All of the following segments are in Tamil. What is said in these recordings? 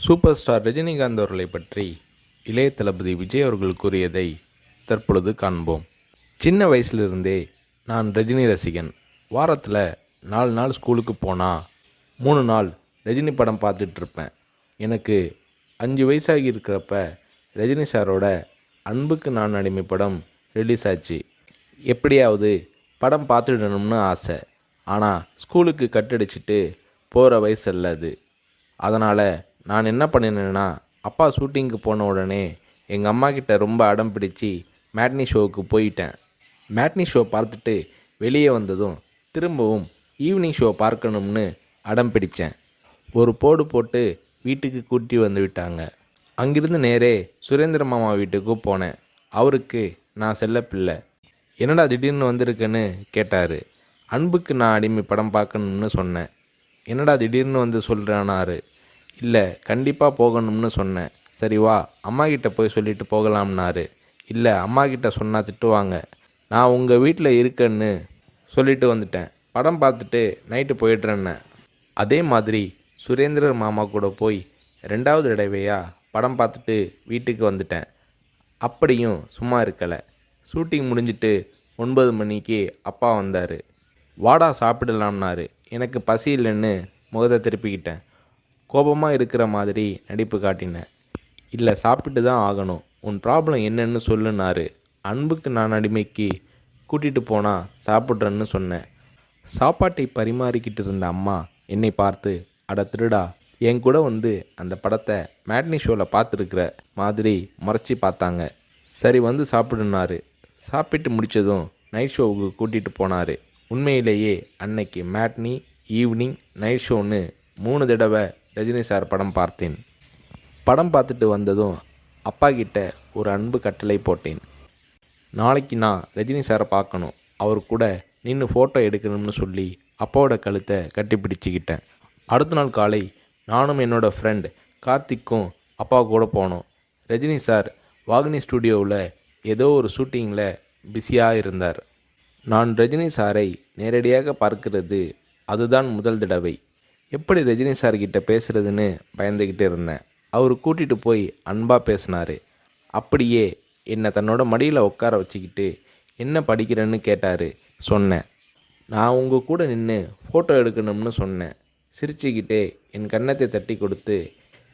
சூப்பர் ஸ்டார் ரஜினிகாந்த் அவர்களை பற்றி இளைய தளபதி விஜய் அவர்கள் கூறியதை தற்பொழுது காண்போம். சின்ன வயசுலிருந்தே நான் ரஜினி ரசிகன். வாரத்தில் 4 நாள் ஸ்கூலுக்கு போனால் 3 நாள் ரஜினி படம் பார்த்துட்ருப்பேன். எனக்கு 5 வயசாகி இருக்கிறப்ப ரஜினி சாரோட அன்புக்கு நான் அடிமை படம் ரிலீஸ் ஆச்சு. எப்படியாவது படம் பார்த்துடணும்னு ஆசை. ஆனால் ஸ்கூலுக்கு கட்டடிச்சிட்டு போகிற வயசு அல்ல அது. அதனால் நான் என்ன பண்ணினேன்னா, அப்பா ஷூட்டிங்க்கு போன உடனே எங்கள் அம்மா கிட்ட ரொம்ப அடம் பிடிச்சி மேட்னி ஷோவுக்கு போயிட்டேன். மேட்னி ஷோ பார்த்துட்டு வெளியே வந்ததும் திரும்பவும் ஈவினிங் ஷோ பார்க்கணும்னு அடம் பிடித்தேன். ஒரு போடு போட்டு வீட்டுக்கு கூட்டி வந்து விட்டாங்க. அங்கிருந்து நேரே சுரேந்திர மாமா வீட்டுக்கு போனேன். அவருக்கு நான் செல்ல பிள்ளை. என்னடா திடீர்னு வந்திருக்கேன்னு கேட்டார். அன்புக்கு நான் அடிமை படம் பார்க்கணும்னு சொன்னேன். என்னடா திடீர்னு வந்து சொல்கிறானாரு. இல்லை, கண்டிப்பாக போகணும்னு சொன்னேன். சரி வா, அம்மா கிட்ட போய் சொல்லிட்டு போகலாம்னாரு. இல்லை, அம்மா கிட்ட சொன்னால் திட்டுவாங்க. நான் உங்கள் வீட்டில் இருக்கேன்னு சொல்லிட்டு வந்துட்டேன். படம் பார்த்துட்டு நைட்டு போயிடுறேன்னு. அதே மாதிரி சுரேந்திரர் மாமா கூட போய் 2வது தடவையாக படம் பார்த்துட்டு வீட்டுக்கு வந்துட்டேன். அப்படியும் சும்மா இருக்கலை. ஷூட்டிங் முடிஞ்சிட்டு 9 மணிக்கு அப்பா வந்தார். வாடா சாப்பிடலாம்னாரு. எனக்கு பசி இல்லைன்னு முகத்தை திருப்பிக்கிட்டேன். கோபமாக இருக்கிற மாதிரி நடிப்பு காட்டினேன். இல்லை, சாப்பிட்டு தான் ஆகணும். உன் ப்ராப்ளம் என்னன்னு சொல்லுனாரு. அன்புக்கு நான் அடிமைக்கு கூட்டிகிட்டு போனால் சாப்பிட்றேன்னு சொன்னேன். சாப்பாட்டை பரிமாறிக்கிட்டு இருந்த அம்மா என்னை பார்த்து, அட திருடா, என் கூட வந்து அந்த படத்தை மேட்னி ஷோவில் பார்த்துருக்குற மாதிரி முறைச்சி பார்த்தாங்க. சரி வந்து சாப்பிடுனாரு. சாப்பிட்டு முடித்ததும் நைட் ஷோவுக்கு கூட்டிகிட்டு போனார். உண்மையிலேயே அன்னைக்கு மேட்னி, ஈவினிங், நைட் ஷோன்னு 3 தடவை ரஜினி சார் படம் பார்த்தேன். படம் பார்த்துட்டு வந்ததும் அப்பா கிட்ட ஒரு அன்பு கட்டளை போட்டேன். நாளைக்கு நான் ரஜினி சாரை பார்க்கணும், அவர் கூட நின்று ஃபோட்டோ எடுக்கணும்னு சொல்லி அப்பாவோட கழுத்தை கட்டி பிடிச்சிக்கிட்டேன். அடுத்த நாள் காலை நானும் என்னோடய ஃப்ரெண்ட் கார்த்திக்கும் அப்பா கூட போனோம். ரஜினி சார் வாகினி ஸ்டுடியோவில் ஏதோ ஒரு ஷூட்டிங்கில் பிஸியாக இருந்தார். நான் ரஜினி சாரை நேரடியாக பார்க்கிறது அதுதான் முதல் தடவை. எப்படி ரஜினி சார்கிட்ட பேசுகிறதுன்னு பயந்துக்கிட்டு இருந்தேன். அவர் கூட்டிகிட்டு போய் அன்பாக பேசினார். அப்படியே என்னை தன்னோட மடியில் உட்கார வச்சுக்கிட்டு என்ன படிக்கிறேன்னு கேட்டார். சொன்னேன், நான் உங்கள் கூட நின்று ஃபோட்டோ எடுக்கணும்னு சொன்னேன். சிரிச்சுக்கிட்டே என் கன்னத்தை தட்டி கொடுத்து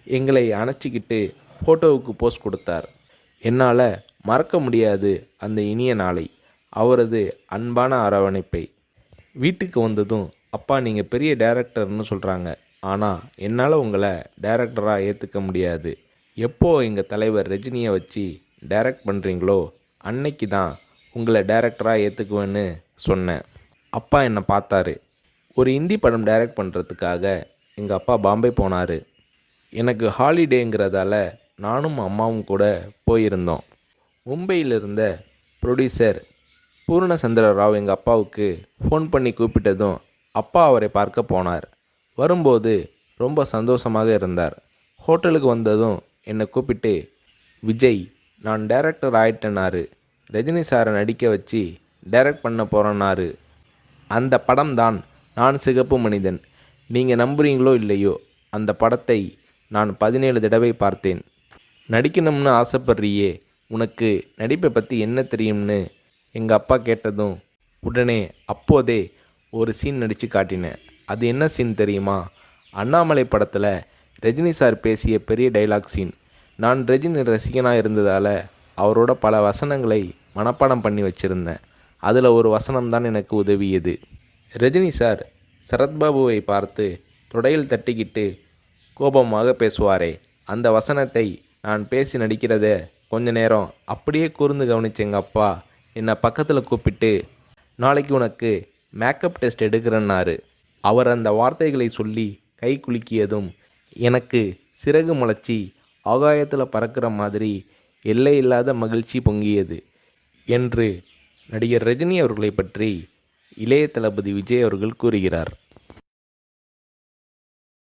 எங்களை அணைச்சிக்கிட்டு ஃபோட்டோவுக்கு போஸ் கொடுத்தார். என்னால் மறக்க முடியாது அந்த இனிய நாளை, அவரது அன்பான அரவணைப்பை. வீட்டுக்கு வந்ததும், அப்பா நீங்கள் பெரிய டைரக்டர்னு சொல்கிறாங்க, ஆனால் என்னால் உங்களை டைரக்டராக ஏற்றுக்க முடியாது. எப்போ எங்கள் தலைவர் ரஜினியை வச்சு டைரக்ட் பண்ணுறீங்களோ அன்னைக்கு தான் உங்களை டைரக்டராக ஏற்றுக்குவேன்னு சொன்னேன். அப்பா என்னை பார்த்தாரு. ஒரு ஹிந்தி படம் டைரக்ட் பண்ணுறதுக்காக எங்கள் அப்பா பாம்பே போனார். எனக்கு ஹாலிடேங்கிறதால நானும் அம்மாவும் கூட போயிருந்தோம். மும்பையில் இருந்த ப்ரொடியூசர் பூர்ணச்சந்திர ராவ் எங்கள் அப்பாவுக்கு ஃபோன் பண்ணி கூப்பிட்டதும் அப்பா அவரை பார்க்க போனார். வரும்போது ரொம்ப சந்தோஷமாக இருந்தார். ஹோட்டலுக்கு வந்ததும் என்னை கூப்பிட்டு, விஜய், நான் டைரக்டர் ஆயிட்டேனாரு. ரஜினி சாரை நடிக்க வச்சு டைரக்ட் பண்ண போகிறேன்னாரு. அந்த படம் தான் நான் சிகப்பு மனிதன். நீங்கள் நம்புறீங்களோ இல்லையோ, அந்த படத்தை நான் 17 தடவை பார்த்தேன். நடிக்கணும்னு ஆசைப்படுறியே, உனக்கு நடிப்பை பற்றி என்ன தெரியும்னு எங்கள் அப்பா கேட்டதும் உடனே அப்போதே ஒரு சீன் நடித்து காட்டினேன். அது என்ன சீன் தெரியுமா? அண்ணாமலை படத்தில் ரஜினி சார் பேசிய பெரிய டைலாக் சீன். நான் ரஜினி ரசிகனாக இருந்ததால் அவரோட பல வசனங்களை மனப்பாடம் பண்ணி வச்சுருந்தேன். அதில் ஒரு வசனம்தான் எனக்கு உதவியது. ரஜினி சார் சரத்பாபுவை பார்த்து தொடையில் தட்டிக்கிட்டு கோபமாக பேசுவாரே, அந்த வசனத்தை நான் பேசி நடிக்கிறத கொஞ்ச நேரம் அப்படியே கூர்ந்து கவனிச்ச எங்கள் அப்பா என்னை பக்கத்தில் கூப்பிட்டு, நாளைக்கு உனக்கு மேக்கப் டெஸ்ட் எடுக்கிறேன்னாரு. அவர் அந்த வார்த்தைகளை சொல்லி கை குலுக்கியதும் எனக்கு சிறகு முளைச்சி ஆகாயத்தில் பறக்கிற மாதிரி எல்லையில்லாத மகிழ்ச்சி பொங்கியது என்று நடிகர் ரஜினி அவர்களை பற்றி இளைய தளபதி விஜய் அவர்கள் கூறுகிறார்.